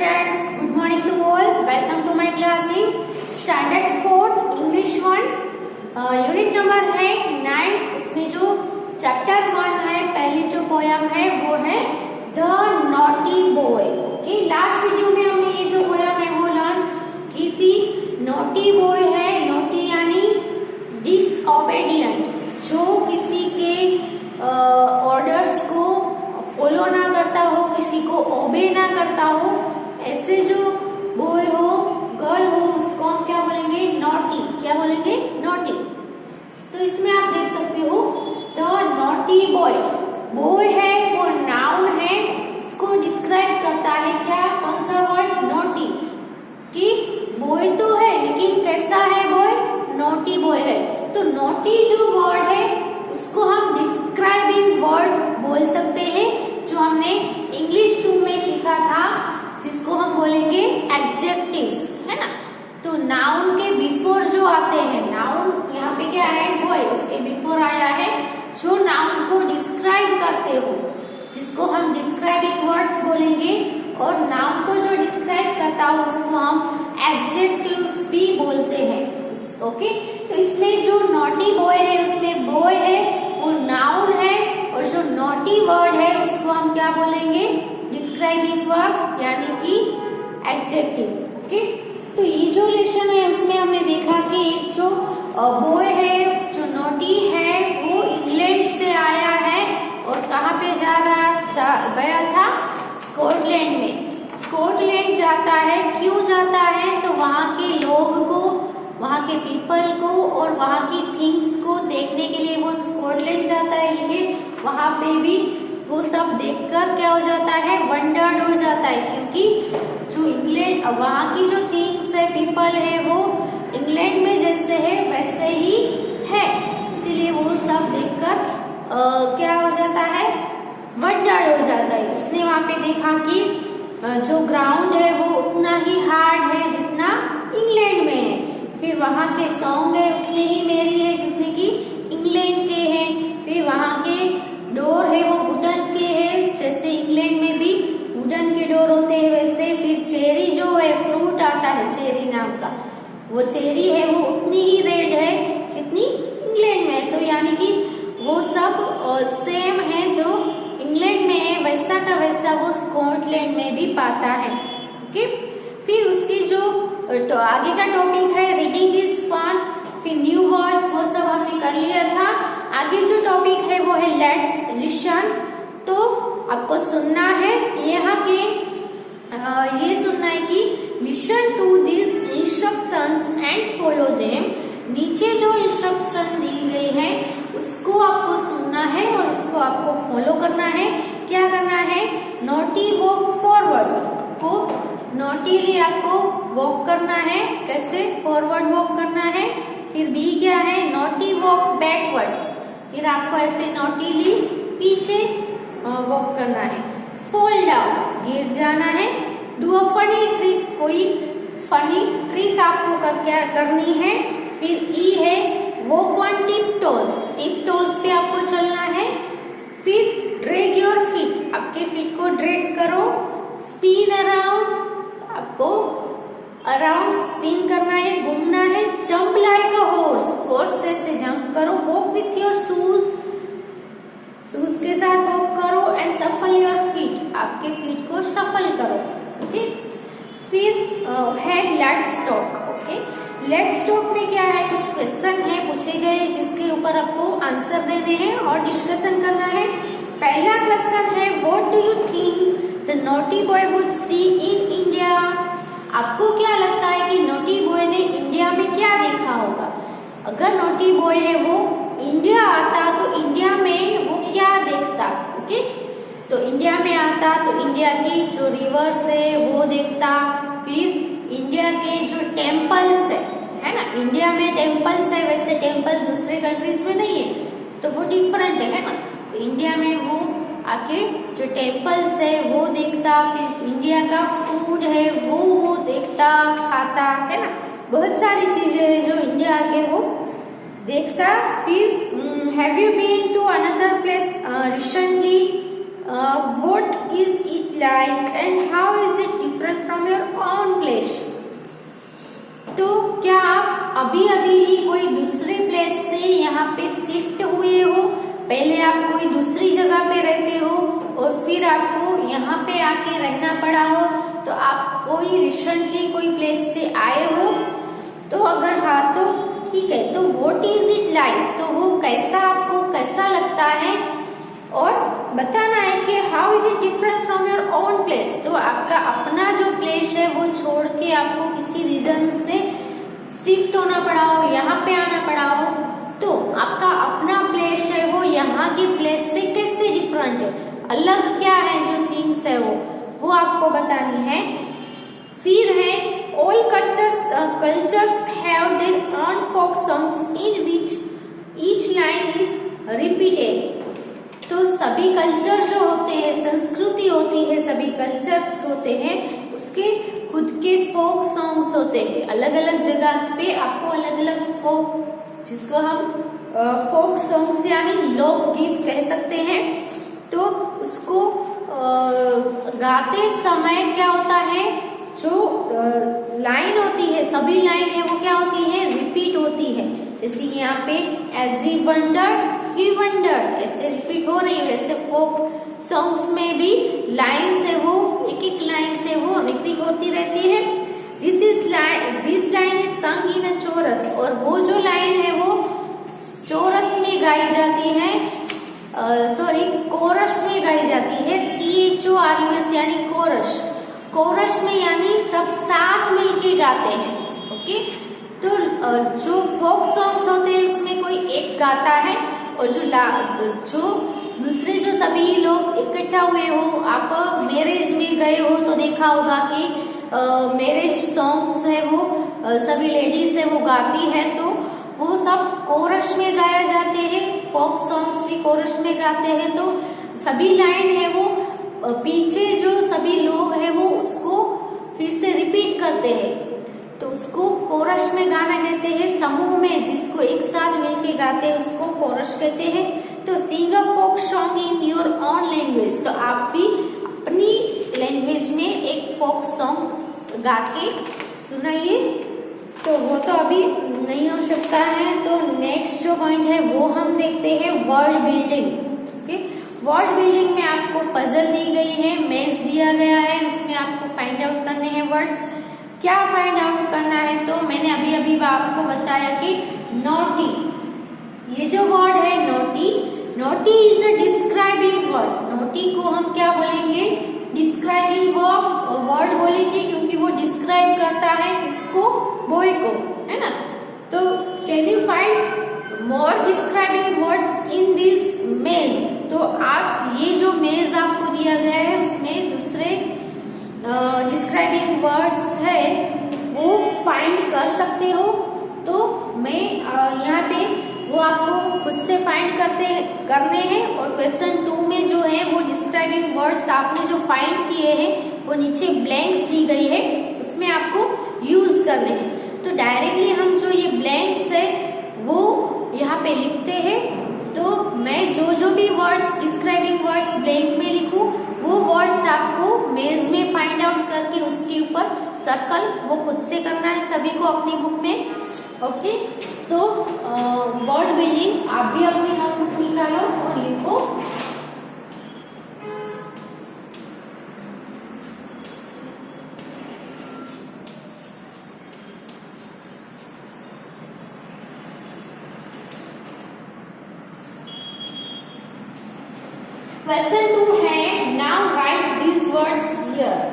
students, good morning to all. Welcome to my class in standard 4th English 1. Unit number है 9. उसमें जो chapter 1 है, पहली जो पोयम है वो है the naughty boy. Okay, last video में हमने ये जो पोयम है वो लर्न की थी. नॉटी बॉय है, नॉटी यानी डिसओबेडिएंट, जो किसी के ऑर्डर्स को फॉलो ना करता हो, किसी को ओबे ना करता हो, ऐसे जो बॉय हो, गर्ल हो, उसको हम क्या बोलेंगे? नॉटी. क्या बोलेंगे? नॉटी. तो इसमें आप देख सकते हो द नॉटी बॉय. बॉय है वो नाउन है, उसको डिस्क्राइब करता है क्या? कौन सा वर्ड? नॉटी. कि बॉय तो है लेकिन कैसा है बॉय? नॉटी बॉय है. तो नॉटी जो वर्ड है उसको हम डिस्क्राइबिंग वर्ड बोल सकते हैं, जो हमने इंग्लिश 2 में सीखा था, जिसको हम बोलेंगे एडजेक्टिव्स, है ना. तो नाउन के बिफोर जो आते हैं, नाउन यहाँ पे क्या है? बॉय. उसके बिफोर आया है जो नाउन को डिस्क्राइब करते हो, जिसको हम डिस्क्राइबिंग वर्ड्स बोलेंगे, और नाउन को जो डिस्क्राइब करता हो उसको हम एडजेक्टिव्स भी बोलते हैं. ओके, तो इसमें जो नॉटी बॉय है उसमें बॉय है वो नाउन है, और जो नॉटी वर्ड है उसको हम क्या बोलेंगे? डिस्क्राइबिंग वर्ड यानी कि एडजेक्टिव. ओके, तो ये जो लेसन है उसमें हमने देखा कि एक जो बॉय है, जो नॉटी है, वो इंग्लैंड से आया है और कहाँ पे गया था? स्कॉटलैंड में. स्कॉटलैंड जाता है. क्यों जाता है? तो वहाँ के लोग को, वहाँ के पीपल को और वहाँ की थिंग्स को देखने के लिए वो स्कॉटलैंड जाता है. लेकिन वहाँ पे भी वो सब देखकर क्या हो जाता है? वंडर्ड हो जाता है, क्योंकि जो इंग्लैंड, वहाँ की जो थिंग्स है, पीपल है, वो इंग्लैंड में जैसे है वैसे ही है. इसीलिए वो सब देखकर क्या हो जाता है? वंडर्ड हो जाता है. उसने वहाँ पे देखा कि जो ग्राउंड है वो उतना ही हार्ड है जितना इंग्लैंड में है. फिर वहाँ के सॉन्ग है उतने ही मेरी है जितने की इंग्लैंड के हैं. फिर वहाँ के डोर है वो वुडन के हैं, जैसे इंग्लैंड में भी वुडन के डोर होते हैं वैसे. फिर चेरी जो है, फ्रूट आता है चेरी नाम का, वो चेरी है वो उतनी ही रेड है जितनी इंग्लैंड में है. तो यानी कि वो सब सेम है, जो इंग्लैंड में है वैसा का वैसा वो स्कॉटलैंड में भी पाता है. ओके, फिर उसकी जो तो आगे का टॉपिक है रीडिंग इज फन, फिर न्यू वर्ड्स, वो सब हमने कर लिया था. आगे जो टॉपिक है वो है लेट्स लिसन. तो आपको सुनना है, यहाँ के ये सुनना है कि listen to this instructions and follow them. नीचे जो इंस्ट्रक्शन दी गई है उसको आपको सुनना है और उसको आपको फॉलो करना है. क्या करना है? Naughty walk forward. को नॉटीली आपको वॉक करना है. कैसे? फॉरवर्ड वॉक करना है. फिर बी क्या है? Naughty walk backwards. फिर आपको ऐसे नॉटीली पीछे वॉक करना है. फॉल डाउन, गिर जाना है. डू अ फनी ट्रिक, कोई फनी ट्रिक आपको करनी है. फिर ई है walk on tip toes, tip toes पे आपको चलना है. फिर ड्रैग योर फीट, आपके फीट को ड्रैग करो. स्पिन अराउंड, आपको अराउंड स्पिन करना है, घूमना है. Jump like a horse, horse से जंप करो. Walk with your shoes, shoes के साथ वॉक करो. एंड सफल योर फीट, आपके फीट को सफल करो. ओके, फिर है let's talk. Okay, let's talk में क्या है? कुछ क्वेश्चन है पूछे गए जिसके ऊपर आपको आंसर देने हैं और डिस्कशन करना है. पहला क्वेश्चन है what do you think the naughty boy would see in India. आपको क्या लगता है कि नॉटी बॉय ने इंडिया में क्या देखा होगा? अगर नॉटी बॉय है वो इंडिया आता तो इंडिया में वो क्या देखता? ओके, तो इंडिया में आता तो इंडिया की जो रिवर्स है वो देखता. फिर इंडिया के जो टेम्पल्स है ना, इंडिया में टेम्पल्स है, वैसे टेम्पल दूसरे कंट्रीज में नहीं है, तो वो डिफरेंट है ना. तो इंडिया में वो आके जो टेम्पल्स है वो देखता. फिर इंडिया का फूड है वो देखता, खाता, है ना. बहुत सारी चीजें है जो इंडिया आके वो देखता. फिर have you been to another place recently? What is it like and how is it different from अभी ही कोई दूसरे प्लेस से यहाँ पे शिफ्ट हुए हो, पहले आप कोई दूसरी जगह पे रहते हो और फिर आपको यहाँ पे आके रहना पड़ा हो, तो आप कोई रिसेंटली कोई प्लेस से आए हो, तो अगर हाँ तो ठीक है, तो व्हाट इज इट लाइक, तो वो कैसा आपको कैसा लगता है, और बताना है कि how is it different from your own place, तो आपका अपना जो प्लेस है वो छोड़ के आपको किसी रीजन से शिफ्ट होना पड़ा हो, यहाँ पे आना पड़ा हो, तो आपका अपना प्लेस है वो यहाँ की प्लेस से कैसे डिफरेंट है, अलग क्या है जो थिंग्स है वो आपको बतानी है। फिर है all cultures have their own folk songs in which each line is repeated, तो सभी कल्चर जो होते हैं, संस्कृति होती है, सभी कल्चर्स होते हैं, उसके खुद के फोक सॉन्ग्स होते हैं, अलग अलग जगह पे आपको अलग अलग फोक, जिसको हम फोक सॉन्ग्स यानी लोकगीत कह सकते हैं, तो उसको गाते समय क्या होता है, जो लाइन होती है, सभी लाइन है वो क्या होती है, रिपीट होती है, जैसे यहाँ पे as he wondered he wondered ऐसे रिपीट हो रही है, वैसे फोक सॉन्ग्स में भी लाइन से वो एक लाइन से वो रिपीट होती रहती है। दिस लाइन इज संग इन अ चोरस, और वो जो लाइन है वो चोरस में गाई जाती है, कोरस में गाई जाती है, CHORUS यानी कोरस, कोरस में यानी सब साथ मिलके गाते हैं। ओके, तो जो फोक सॉन्ग्स होते हैं उसमें कोई एक गाता है, और जो दूसरे जो सभी लोग इकट्ठा हुए हो, आप मैरिज में गए हो तो देखा होगा कि मैरिज सॉन्ग्स है वो सभी लेडीज है वो गाती है, तो वो सब कोरस में गाया जाते हैं, फोक सॉन्ग्स भी कोरस में गाते हैं, तो सभी लाइन है वो पीछे जो सभी लोग हैं वो उसको फिर से रिपीट करते हैं, तो उसको कोरस में गाना कहते हैं। समूह में जिसको एक साथ मिलके गाते हैं उसको कोरस कहते हैं। तो sing a folk song in your own language, तो आप भी अपनी लैंग्वेज में एक फोक सॉन्ग गा के सुनाइए। तो वो तो अभी नहीं हो सकता है, तो नेक्स्ट जो पॉइंट है वो हम देखते हैं word building. Okay, word building में आपको पजल दी गई है, मेज दिया गया है, उसमें आपको फाइंड आउट करने हैं वर्ड्स। क्या फाइंड आउट करना है, तो मैंने अभी आपको बताया कि नोटी, ये जो वर्ड है naughty, naughty is a describing word. Naughty को हम क्या बोलेंगे, डिस्क्राइबिंग वर्ड बोलेंगे, क्योंकि वो डिस्क्राइब करता है किसको, बॉय को, है ना। तो can you find more describing words in this मेज, तो आप ये जो मेज आपको दिया गया है उसमें दूसरे डिस्क्राइबिंग वर्ड्स है वो फाइंड कर सकते हो। तो मैं यहाँ पे वो आपको खुद से फाइंड करने हैं, और क्वेश्चन 2 में जो है वो डिस्क्राइबिंग वर्ड्स आपने जो फाइंड किए हैं वो नीचे ब्लैंक्स दी गई है, उसमें आपको यूज करने हैं। तो डायरेक्टली हम जो ये ब्लैंक्स है वो यहाँ पे लिखते हैं। तो मैं जो भी वर्ड्स डिस्क्राइबिंग वर्ड्स ब्लैंक में लिखूं, वो वर्ड्स आपको मेज में फाइंड आउट करके उसके ऊपर सर्कल वो खुद से करना है सभी को अपनी बुक में। ओके, सो वर्ड बिल्डिंग आप भी अपनी नोटबुक निकालो और लिखो। क्वेश्चन 2 है, now right these words here.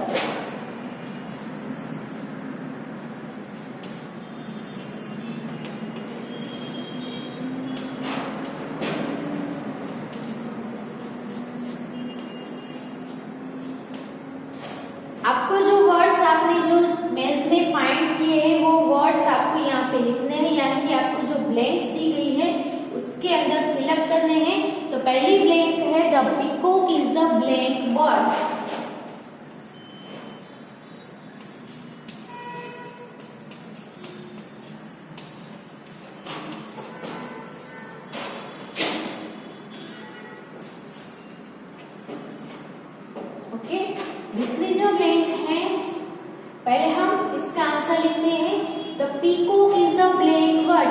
आपको जो वर्ड्स आपने जो मेज में फाइंड किए हैं वो वर्ड्स आपको यहाँ पे लिखने हैं, यानी कि आपको जो ब्लैंक्स दी गई है उसके अंदर फिलअप करने हैं। तो पहली ब्लैंक है the peacock is a blank bird. Okay, दूसरी जो ब्लैंक है, पहले हम इसका आंसर लिखते हैं the peacock is a blank bird.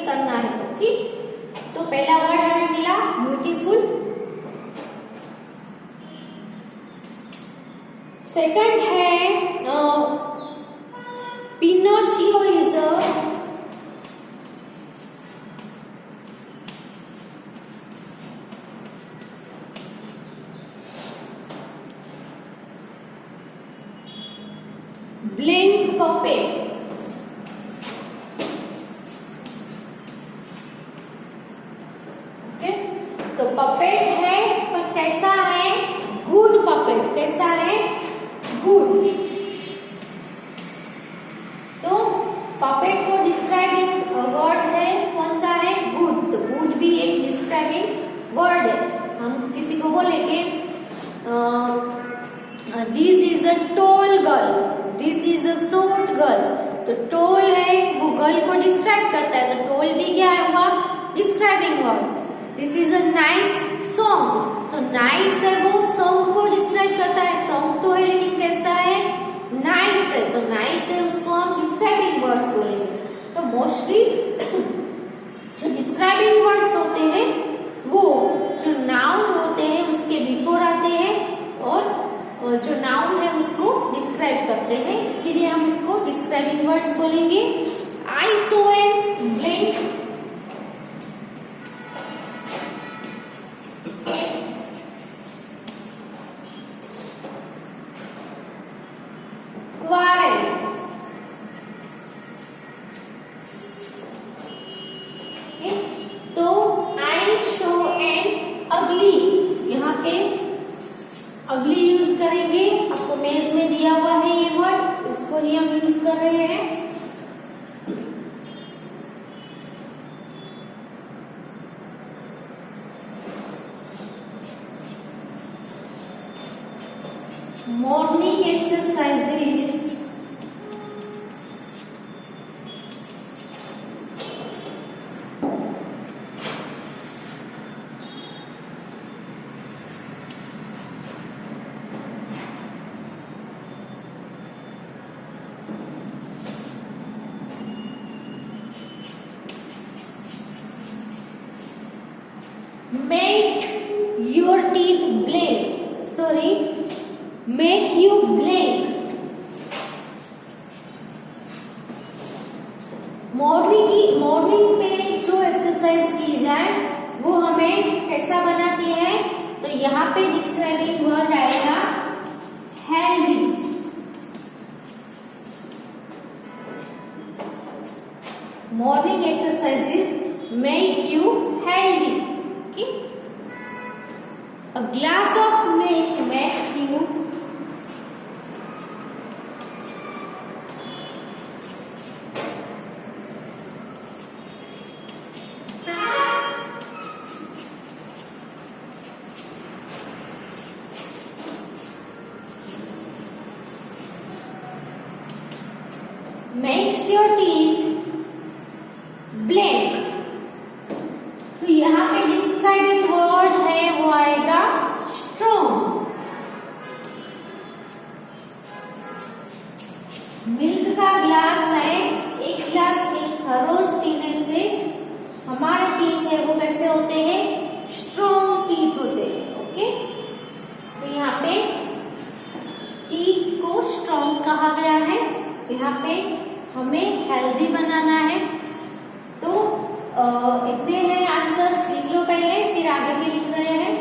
करना है। ओके, तो पहला वर्ड हमें मिला ब्यूटीफुल। सेकंड है Pinocchio is a blank puppet. Okay, तो पपेट है पर कैसा है? Good puppet. कैसा है? गुड। तो पपेट को डिस्क्राइबिंग वर्ड है कौन सा है? गुड। तो गुड भी एक डिस्क्राइबिंग वर्ड है। हम किसी को बोले कि this is a tall girl, this is a short girl. तो टॉल है वो गर्ल को डिस्क्राइब करता है, तो टॉल भी क्या हुआ? Describing word. This is a nice song, तो नाइस है वो सॉन्ग को डिस्क्राइब करता है। सॉन्ग तो है लेकिन कैसा है? नाइस है। तो नाइस है उसको हम डिस्क्राइबिंग वर्ड्स बोलेंगे। तो मोस्टली जो डिस्क्राइबिंग वर्ड्स होते हैं वो जो नाउन होते हैं उसके बिफोर आते हैं और जो नाउन है उसको डिस्क्राइब करते हैं, इसीलिए हम इसको डिस्क्राइबिंग वर्ड्स बोलेंगे। आई सो एन ब्लैंक quarrel। तो आई शो एन अगली, यहाँ पे अगली यूज करेंगे। आपको मेज में दिया हुआ है ये वर्ड, इसको ही हम यूज कर रहे हैं। Morning exercises. Make your teeth blank. Sorry, make you blank. Morning पे जो एक्सरसाइज की जाए वो हमें कैसा बनाती है? तो यहाँ पे डिस्क्राइबिंग वर्ड आएगा healthy. Morning exercises make you healthy. Okay? A glass of milk makes you makes your teeth blank। तो यहाँ पे डिस्क्राइबिंग वर्ड है वो आएगा स्ट्रॉन्ग। मिल्क का ग्लास है, एक गिलास मिल्क हर रोज पीने से हमारे टीथ है वो कैसे होते हैं? स्ट्रॉन्ग टीथ होते हैं। ओके, तो यहाँ पे टीथ को स्ट्रॉन्ग कहा गया है। यहाँ पे हमें हेल्दी बनाना है। तो इतने हैं आंसर्स, लिख लो पहले फिर आगे के लिख रहे हैं।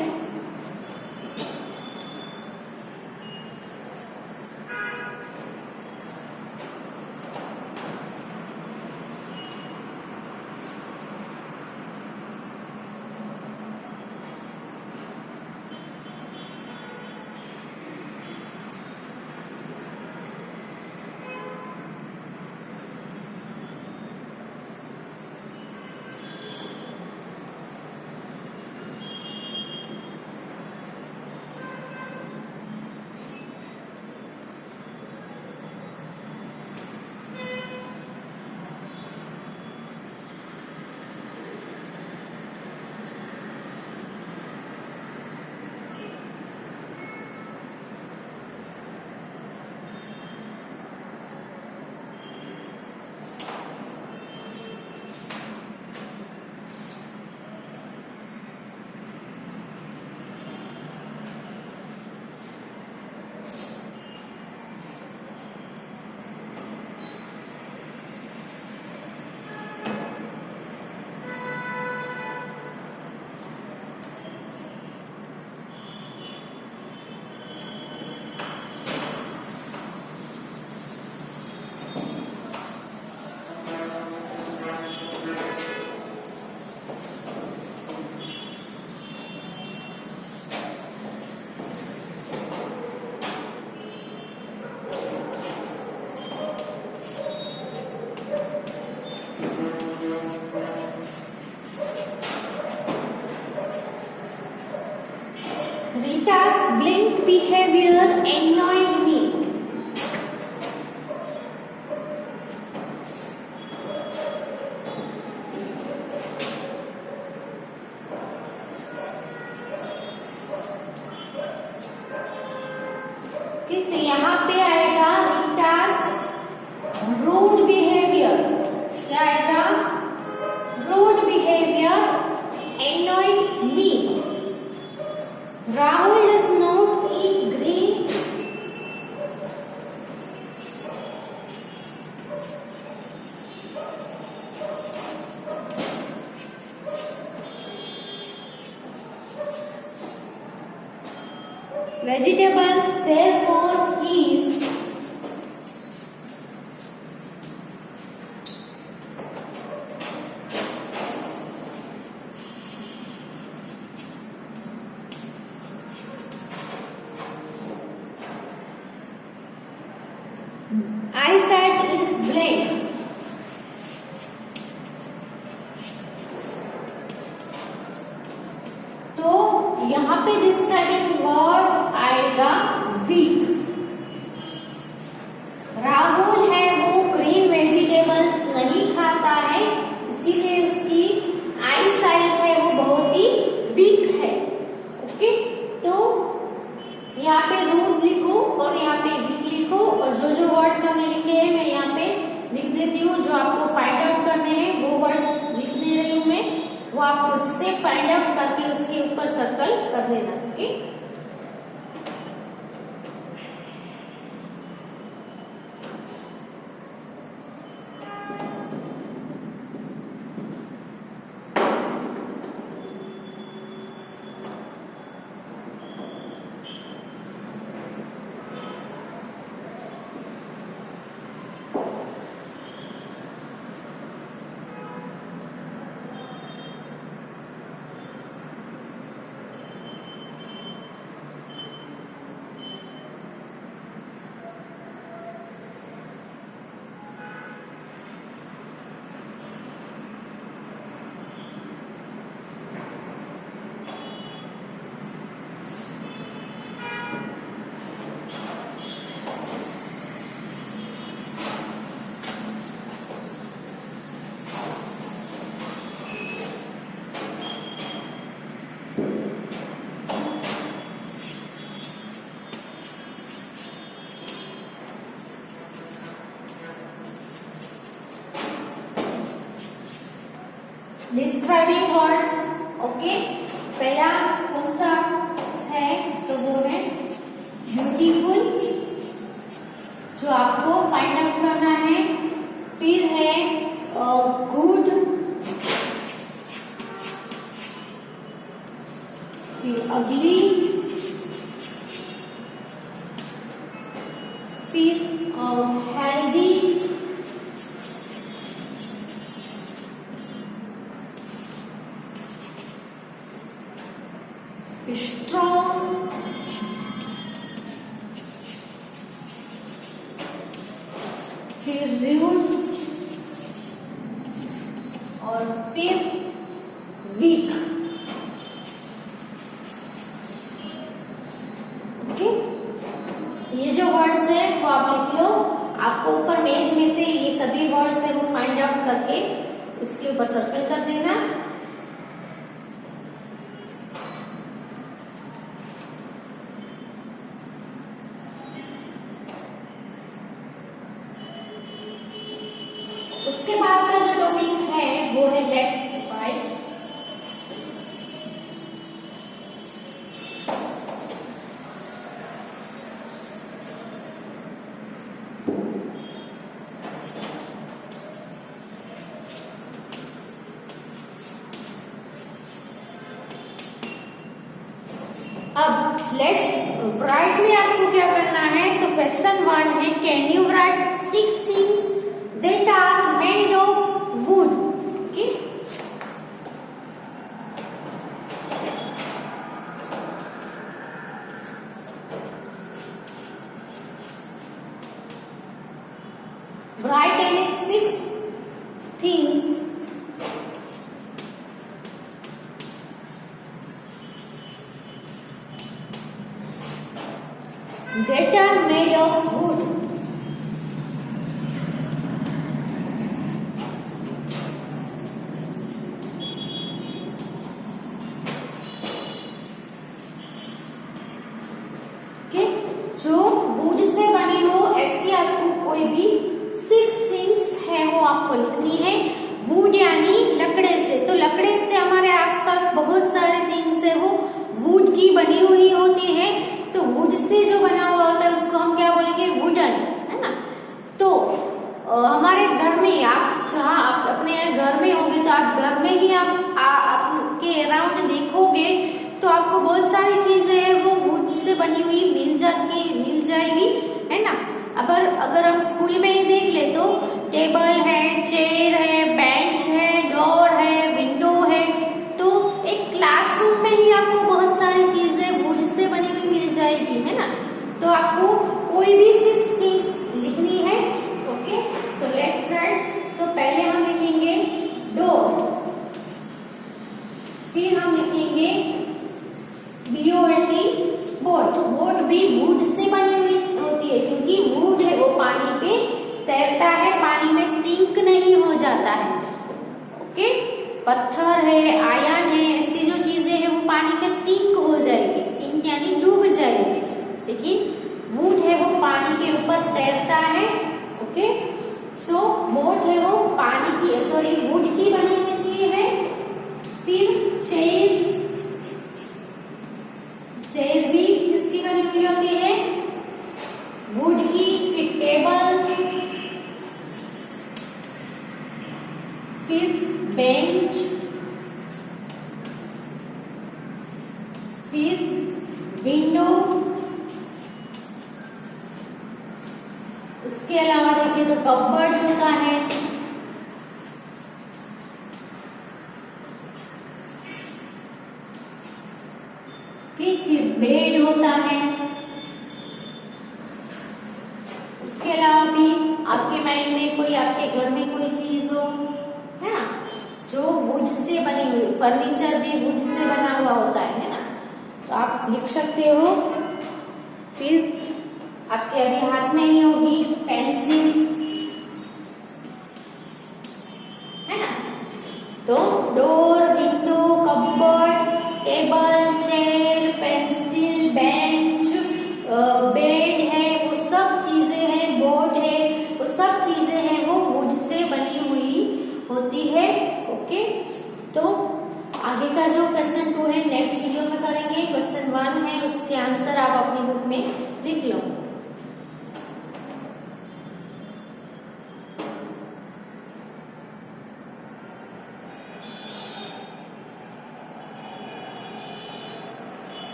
Rita's blank behavior annoyed me. तो यहाँ पे आएगा Rita's rude behavior. क्या आएगा? Rude behavior annoyed me. Rahul does not eat green vegetables, therefore he is eyesight is blank. तो यहाँ पे डिस्क्राइबिंग वर्ड आएगा वीक. राहुल है वो ग्रीन वेजिटेबल्स नहीं खाता है, इसीलिए उसकी आई साइट है वो बहुत ही वीक है. ओके, तो यहाँ पे रूट लिखो और यहाँ पे वीक लिखो और जो जो वर्ड्स हमने लिखे हैं मैं यहाँ पे लिख देती हूँ. जो आपको फाइंड आउट करने हैं वो वर्ड्स लिख दे रही हूँ मैं, वो आप खुद से फाइंड आउट करके उसके ऊपर सर्कल कर देना. Okay, describing words. ओके, पहला कौन सा है? तो वो है ब्यूटीफुल, जो आपको फाइंड आउट करना है. फिर है गुड, फिर अगली, फिर हेल्दी, strong, फिर rude और फिर weak. ओके, ये जो वर्ड्स है वो आप लिख लो. आपको ऊपर मेज में से ये सभी वर्ड्स है वो फाइंड आउट करके उसके ऊपर सर्कल कर देना. उसके बाद का जो टॉपिक है वो है लेट्स फाइट. अब लेट्स राइट में आपको क्या करना है? तो क्वेश्चन 1 है, can you right 6 things that are made of wood. Okay, write any 6 things that are made of wood. Okay? जो वुड से बनी हो ऐसी आपको कोई भी 6 थिंग्स है वो आपको लिखनी है। वुड यानी लकड़े से, तो लकड़े से हमारे आसपास बहुत सारे थिंग्स है वो वुड की बनी हुई होती है। तो वुड से जो बना हुआ होता है उसको हम क्या बोलेंगे, वुडन, है ना। तो हमारे घर में आप जहाँ आप अपने घर में होंगे तो आप घर में ही आप आपके अराउंड देखोगे तो आपको बहुत सारी चीजें हैं वो वुड से बनी हुई मिल जाएगी, है ना। अगर हम स्कूल में ही देख ले तो टेबल है, चेयर है, बेंच है, डोर है, विंडो है। तो एक क्लासरूम में ही आपको बहुत सारी चीजें वुड से बनी हुई मिल जाएगी, है ना। तो आपको कोई भी 6 थिंग्स लिखनी है। Okay, so let's write. तो पहले हम लिखेंगे डोर, फिर हम लिखेंगे BOAT बोट। बोट भी वुड से बनी हुई होती है क्योंकि वुड है वो पानी पे तैरता है, पानी में सिंक नहीं हो जाता है। ओके, पत्थर है, आयन है, ऐसी जो चीजें हैं वो पानी में सिंक हो जाएगी, सिंक यानी डूब जाएगी, लेकिन वुड है वो पानी के ऊपर तैरता है। ओके, सो बोट है वो पानी की वुड की बनी होती है। फिर चेयर भी किसकी बनी हुई होती है, वुड की। फिर टेबल, फिर बेंच, फिर विंडो। उसके अलावा देखिए तो कपबोर्ड होता है, फिर बेड होता है। उसके अलावा भी आपके माइंड में कोई, आपके घर में कोई चीज हो, है ना, जो वुड से बनी हुई, फर्नीचर भी वुड से बना हुआ होता है ना, तो आप लिख सकते हो। फिर आपके अभी हाथ में ही होगी पेंसिल, है ना। तो door, window, cupboard, table, chair, pencil, bench, bed है, वो सब चीजें हैं, बोर्ड है, वो सब चीजें हैं वो वुड से बनी हुई होती है। ओके, तो आगे का जो क्वेश्चन 2 है नेक्स्ट वीडियो में करेंगे। क्वेश्चन 1 है, उसके आंसर आप अपनी बुक में लिख लो।